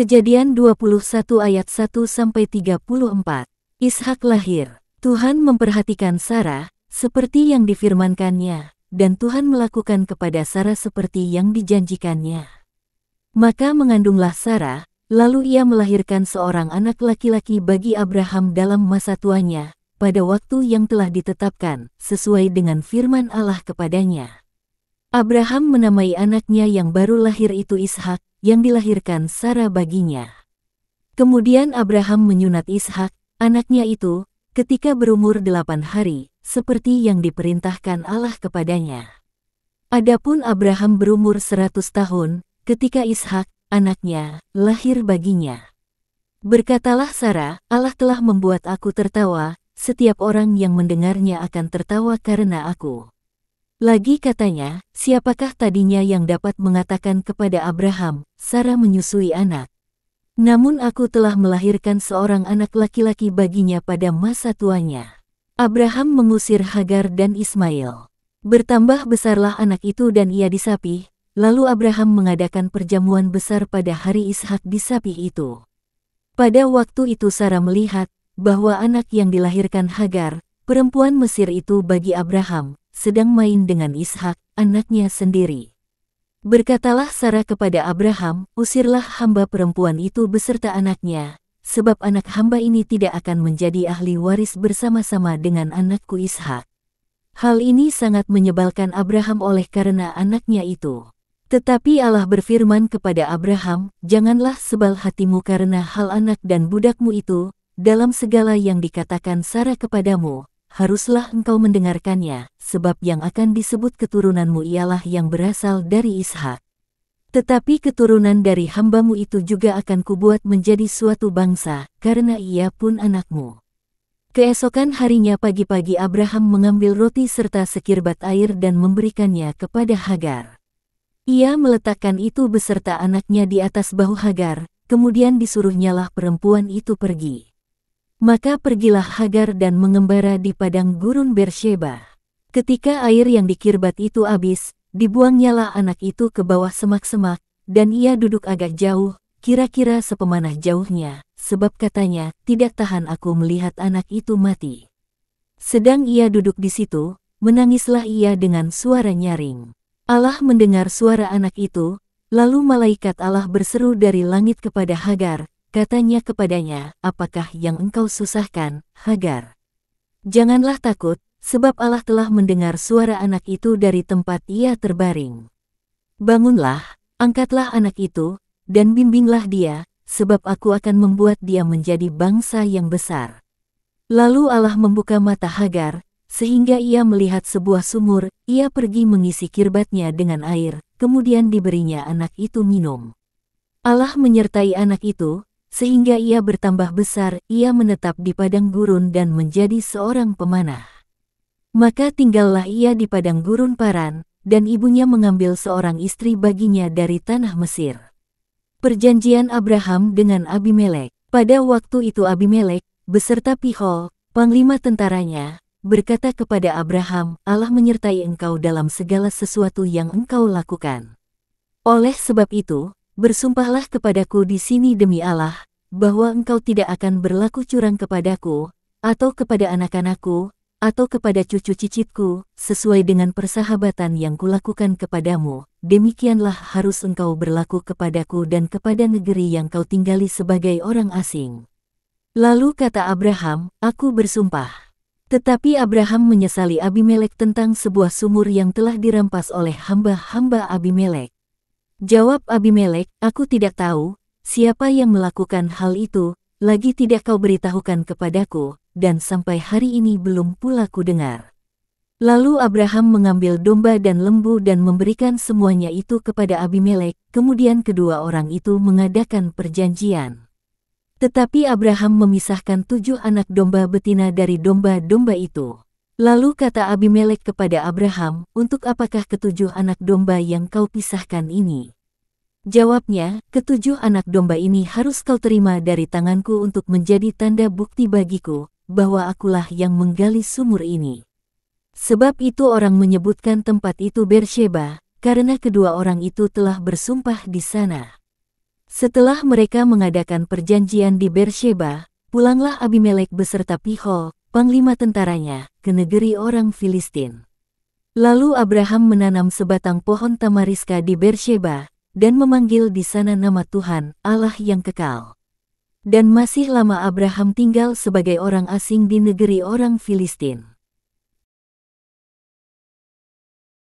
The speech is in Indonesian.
Kejadian 21 ayat 1-34. Ishak lahir. Tuhan memperhatikan Sarah, seperti yang difirmankannya, dan Tuhan melakukan kepada Sarah seperti yang dijanjikannya. Maka mengandunglah Sarah, lalu ia melahirkan seorang anak laki-laki bagi Abraham dalam masa tuanya, pada waktu yang telah ditetapkan, sesuai dengan firman Allah kepadanya. Abraham menamai anaknya yang baru lahir itu Ishak, yang dilahirkan Sarah baginya. Kemudian Abraham menyunat Ishak, anaknya itu, ketika berumur 8 hari, seperti yang diperintahkan Allah kepadanya. Adapun Abraham berumur 100 tahun, ketika Ishak, anaknya, lahir baginya. Berkatalah Sarah, Allah telah membuat aku tertawa, setiap orang yang mendengarnya akan tertawa karena aku. Lagi katanya, siapakah tadinya yang dapat mengatakan kepada Abraham, Sarah menyusui anak? Namun aku telah melahirkan seorang anak laki-laki baginya pada masa tuanya. Abraham mengusir Hagar dan Ismail. Bertambah besarlah anak itu dan ia disapih, lalu Abraham mengadakan perjamuan besar pada hari Ishak disapih itu. Pada waktu itu Sarah melihat, bahwa anak yang dilahirkan Hagar, perempuan Mesir itu bagi Abraham, sedang main dengan Ishak, anaknya sendiri. Berkatalah Sarah kepada Abraham, usirlah hamba perempuan itu beserta anaknya, sebab anak hamba ini tidak akan menjadi ahli waris bersama-sama dengan anakku Ishak. Hal ini sangat menyebalkan Abraham oleh karena anaknya itu. Tetapi Allah berfirman kepada Abraham, janganlah sebal hatimu karena hal anak dan budakmu itu, dalam segala yang dikatakan Sarah kepadamu, haruslah engkau mendengarkannya, sebab yang akan disebut keturunanmu ialah yang berasal dari Ishak. Tetapi keturunan dari hambamu itu juga akan kubuat menjadi suatu bangsa, karena ia pun anakmu. Keesokan harinya pagi-pagi Abraham mengambil roti serta sekirbat air dan memberikannya kepada Hagar. Ia meletakkan itu beserta anaknya di atas bahu Hagar, kemudian disuruhnyalah perempuan itu pergi. Maka pergilah Hagar dan mengembara di padang gurun Bersheba. Ketika air yang dikirbat itu habis, dibuangnyalah anak itu ke bawah semak-semak, dan ia duduk agak jauh, kira-kira sepemanah jauhnya, sebab katanya, tidak tahan aku melihat anak itu mati. Sedang ia duduk di situ, menangislah ia dengan suara nyaring. Allah mendengar suara anak itu, lalu malaikat Allah berseru dari langit kepada Hagar, katanya kepadanya, apakah yang engkau susahkan, Hagar? Janganlah takut, sebab Allah telah mendengar suara anak itu dari tempat ia terbaring. Bangunlah, angkatlah anak itu, dan bimbinglah dia, sebab aku akan membuat dia menjadi bangsa yang besar. Lalu Allah membuka mata Hagar, sehingga ia melihat sebuah sumur, ia pergi mengisi kirbatnya dengan air, kemudian diberinya anak itu minum. Allah menyertai anak itu, sehingga ia bertambah besar, ia menetap di padang gurun dan menjadi seorang pemanah. Maka tinggallah ia di padang gurun Paran, dan ibunya mengambil seorang istri baginya dari tanah Mesir. Perjanjian Abraham dengan Abimelek. Pada waktu itu Abimelek, beserta Pihol, panglima tentaranya, berkata kepada Abraham, Allah menyertai engkau dalam segala sesuatu yang engkau lakukan. Oleh sebab itu, bersumpahlah kepadaku di sini demi Allah, bahwa engkau tidak akan berlaku curang kepadaku, atau kepada anak-anakku, atau kepada cucu cicitku, sesuai dengan persahabatan yang kulakukan kepadamu, demikianlah harus engkau berlaku kepadaku dan kepada negeri yang kau tinggali sebagai orang asing. Lalu kata Abraham, aku bersumpah. Tetapi Abraham menyesali Abimelek tentang sebuah sumur yang telah dirampas oleh hamba-hamba Abimelek. Jawab Abimelek, aku tidak tahu, siapa yang melakukan hal itu, lagi tidak kau beritahukan kepadaku, dan sampai hari ini belum pula ku dengar. Lalu Abraham mengambil domba dan lembu dan memberikan semuanya itu kepada Abimelek, kemudian kedua orang itu mengadakan perjanjian. Tetapi Abraham memisahkan 7 anak domba betina dari domba-domba itu. Lalu kata Abimelek kepada Abraham, untuk apakah 7 anak domba yang kau pisahkan ini? Jawabnya, 7 anak domba ini harus kau terima dari tanganku untuk menjadi tanda bukti bagiku, bahwa akulah yang menggali sumur ini. Sebab itu orang menyebutkan tempat itu Bersheba, karena kedua orang itu telah bersumpah di sana. Setelah mereka mengadakan perjanjian di Bersheba, pulanglah Abimelek beserta Pihol, panglima tentaranya, ke negeri orang Filistin. Lalu Abraham menanam sebatang pohon tamariska di Bersheba, dan memanggil di sana nama Tuhan, Allah yang kekal. Dan masih lama Abraham tinggal sebagai orang asing di negeri orang Filistin.